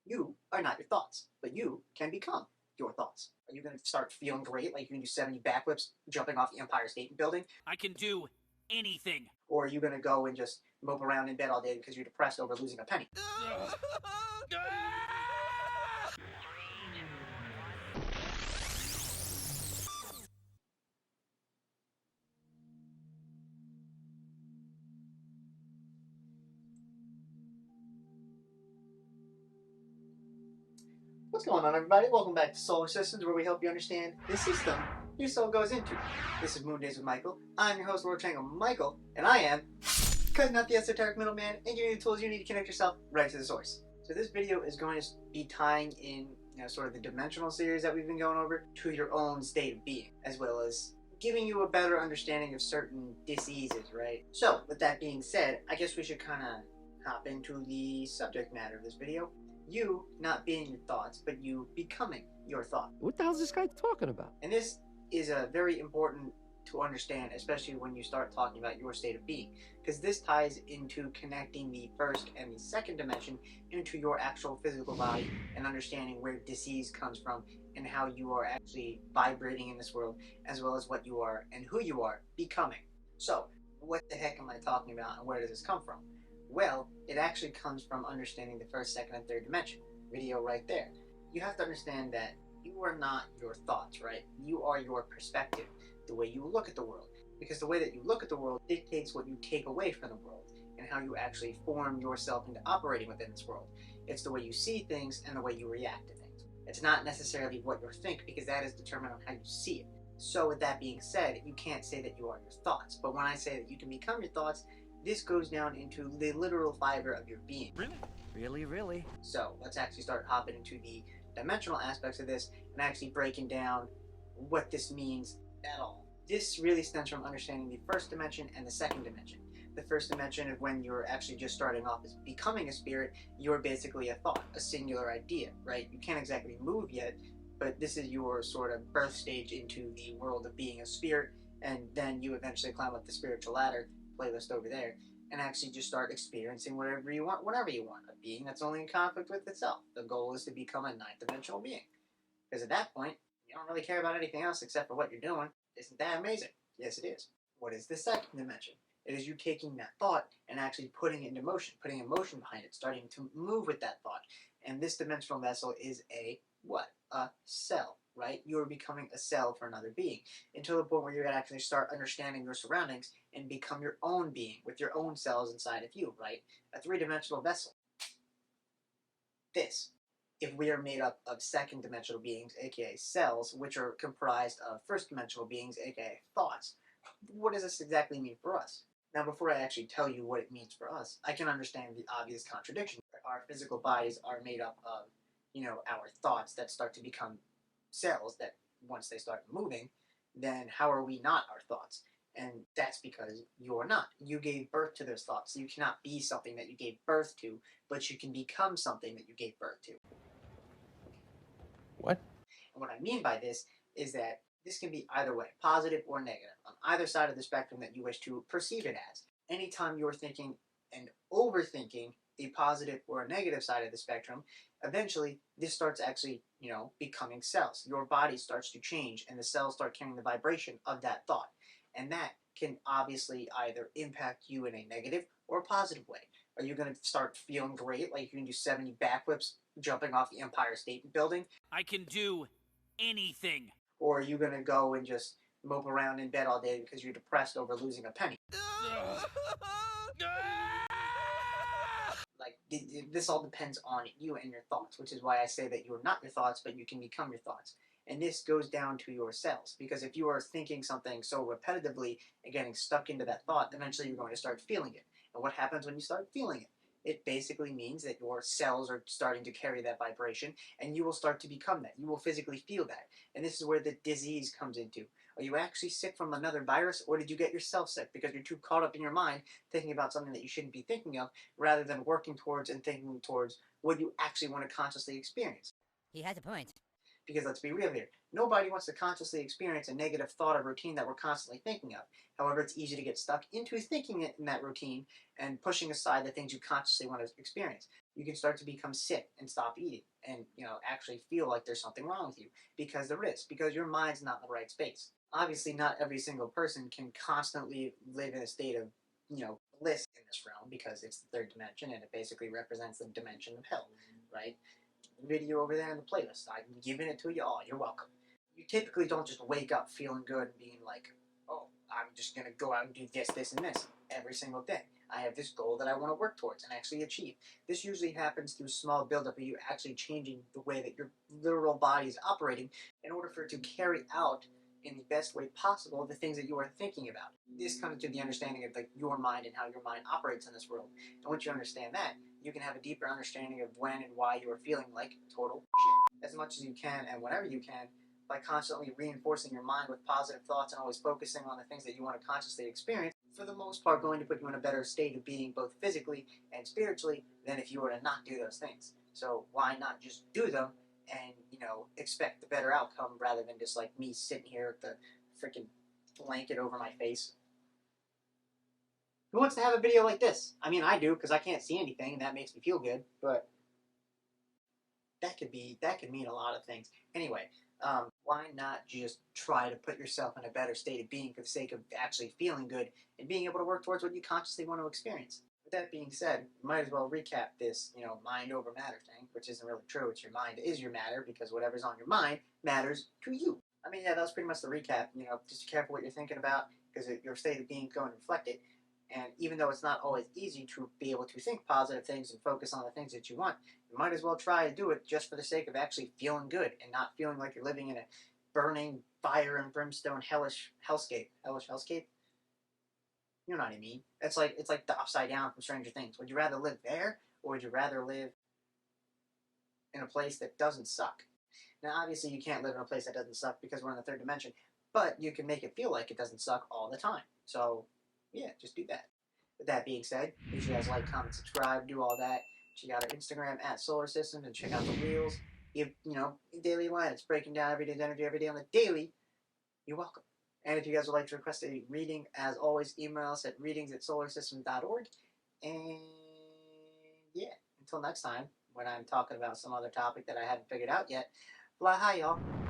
You are not your thoughts, but you can become your thoughts. Are you going to start feeling great, like you can do 70 backflips jumping off the Empire State Building? I can do anything. Or are you going to go and just mope around in bed all day because you're depressed over losing a penny? What's going on, everybody? Welcome back to Solar Systems, where we help you understand the system your soul goes into. This is Moon Days with Michael. I'm your host, Lord Triangle Michael, and I am cutting out the esoteric middleman and giving you the tools you need to connect yourself right to the source. So this video is going to be tying in, sort of the dimensional series that we've been going over to your own state of being, as well as giving you a better understanding of certain diseases, right? So, with that being said, I guess we should kind of hop into the subject matter of this video. You not being your thoughts, but you becoming your thought. What the hell is this guy talking about? And this is very important to understand, especially when you start talking about your state of being, because this ties into connecting the first and the second dimension into your actual physical body and understanding where disease comes from and how you are actually vibrating in this world, as well as what you are and who you are becoming. So, what the heck am I talking about, and where does this come from? Well, it actually comes from understanding the first, second, and third dimension. Video right there. You have to understand that you are not your thoughts, right? You are your perspective, the way you look at the world. Because the way that you look at the world dictates what you take away from the world and how you actually form yourself into operating within this world. It's the way you see things and the way you react to things. It's not necessarily what you think, because that is determined on how you see it. So with that being said, you can't say that you are your thoughts. But when I say that you can become your thoughts, this goes down into the literal fiber of your being. Really? So let's actually start hopping into the dimensional aspects of this and actually breaking down what this means at all. This really stems from understanding the first dimension and the second dimension. The first dimension of when you're actually just starting off as becoming a spirit, you're basically a thought, a singular idea, right? You can't exactly move yet, but this is your sort of birth stage into the world of being a spirit, and then you eventually climb up the spiritual ladder, playlist over there, and actually just start experiencing whatever you want, whenever you want. A being that's only in conflict with itself. The goal is to become a ninth dimensional being. Because at that point, you don't really care about anything else except for what you're doing. Isn't that amazing? Yes, it is. What is the second dimension? It is you taking that thought and actually putting it into motion, putting emotion behind it, starting to move with that thought. And this dimensional vessel is a what? A cell, right? You're becoming a cell for another being until the point where you're going to actually start understanding your surroundings and become your own being with your own cells inside of you, right? A three-dimensional vessel. This, if we are made up of second dimensional beings, aka cells, which are comprised of first dimensional beings, aka thoughts, what does this exactly mean for us? Now, before I actually tell you what it means for us, I can understand the obvious contradiction. Our physical bodies are made up of, our thoughts that start to become cells that once they start moving, then how are we not our thoughts? And that's because you're not. You gave birth to those thoughts. So you cannot be something that you gave birth to, but you can become something that you gave birth to. What? And what I mean by this is that this can be either way, positive or negative, on either side of the spectrum that you wish to perceive it as. Anytime you're thinking and overthinking a positive or a negative side of the spectrum, eventually this starts actually, becoming cells. Your body starts to change and the cells start carrying the vibration of that thought. And that can obviously either impact you in a negative or a positive way. Are you going to start feeling great, like you can do 70 backflips jumping off the Empire State Building? I can do anything. Or are you going to go and just mope around in bed all day because you're depressed over losing a penny? Like, this all depends on you and your thoughts, which is why I say that you're not your thoughts, but you can become your thoughts. And this goes down to your cells, because if you are thinking something so repetitively and getting stuck into that thought, eventually you're going to start feeling it. And what happens when you start feeling it? It basically means that your cells are starting to carry that vibration, and you will start to become that. You will physically feel that. And this is where the disease comes into. Are you actually sick from another virus, or did you get yourself sick because you're too caught up in your mind thinking about something that you shouldn't be thinking of, rather than working towards and thinking towards what you actually want to consciously experience? He has a point. Because let's be real here, nobody wants to consciously experience a negative thought or routine that we're constantly thinking of. However, it's easy to get stuck into thinking it in that routine and pushing aside the things you consciously want to experience. You can start to become sick and stop eating and, actually feel like there's something wrong with you because there is, because your mind's not in the right space. Obviously, not every single person can constantly live in a state of, bliss in this realm because it's the third dimension and it basically represents the dimension of hell, right? Video over there in the playlist. I'm giving it to you all. You're welcome. You typically don't just wake up feeling good and being like, oh, I'm just going to go out and do this, this, and this every single day. I have this goal that I want to work towards and actually achieve. This usually happens through small buildup of you actually changing the way that your literal body is operating in order for it to carry out in the best way possible the things that you are thinking about. This comes to the understanding of like your mind and how your mind operates in this world. And once you understand that, you can have a deeper understanding of when and why you are feeling like total shit. As much as you can and whenever you can, by constantly reinforcing your mind with positive thoughts and always focusing on the things that you want to consciously experience, for the most part going to put you in a better state of being both physically and spiritually than if you were to not do those things. So why not just do them and, expect the better outcome rather than just like me sitting here with the freaking blanket over my face. Who wants to have a video like this? I mean, I do because I can't see anything and that makes me feel good, but that could mean a lot of things. Anyway, why not just try to put yourself in a better state of being for the sake of actually feeling good and being able to work towards what you consciously want to experience? With that being said, you might as well recap this, mind over matter thing, which isn't really true. It's your mind is your matter because whatever's on your mind matters to you. I mean, yeah, that was pretty much the recap. Just be careful what you're thinking about because your state of being is going to reflect it. And even though it's not always easy to be able to think positive things and focus on the things that you want, you might as well try to do it just for the sake of actually feeling good and not feeling like you're living in a burning fire and brimstone hellish hellscape. Hellish hellscape? You know what I mean? It's like the upside down from Stranger Things. Would you rather live there or would you rather live in a place that doesn't suck? Now, obviously, you can't live in a place that doesn't suck because we're in the third dimension, but you can make it feel like it doesn't suck all the time. So, yeah, just do that. With that being said, make sure you guys like, comment, subscribe, do all that. Check out our Instagram at Solar Systems and check out the reels. Give, daily line. It's breaking down every day's energy every day on the daily. You're welcome. And if you guys would like to request a reading, as always, email us at readings@solarsystems.org. And yeah, until next time, when I'm talking about some other topic that I haven't figured out yet, fly high, y'all.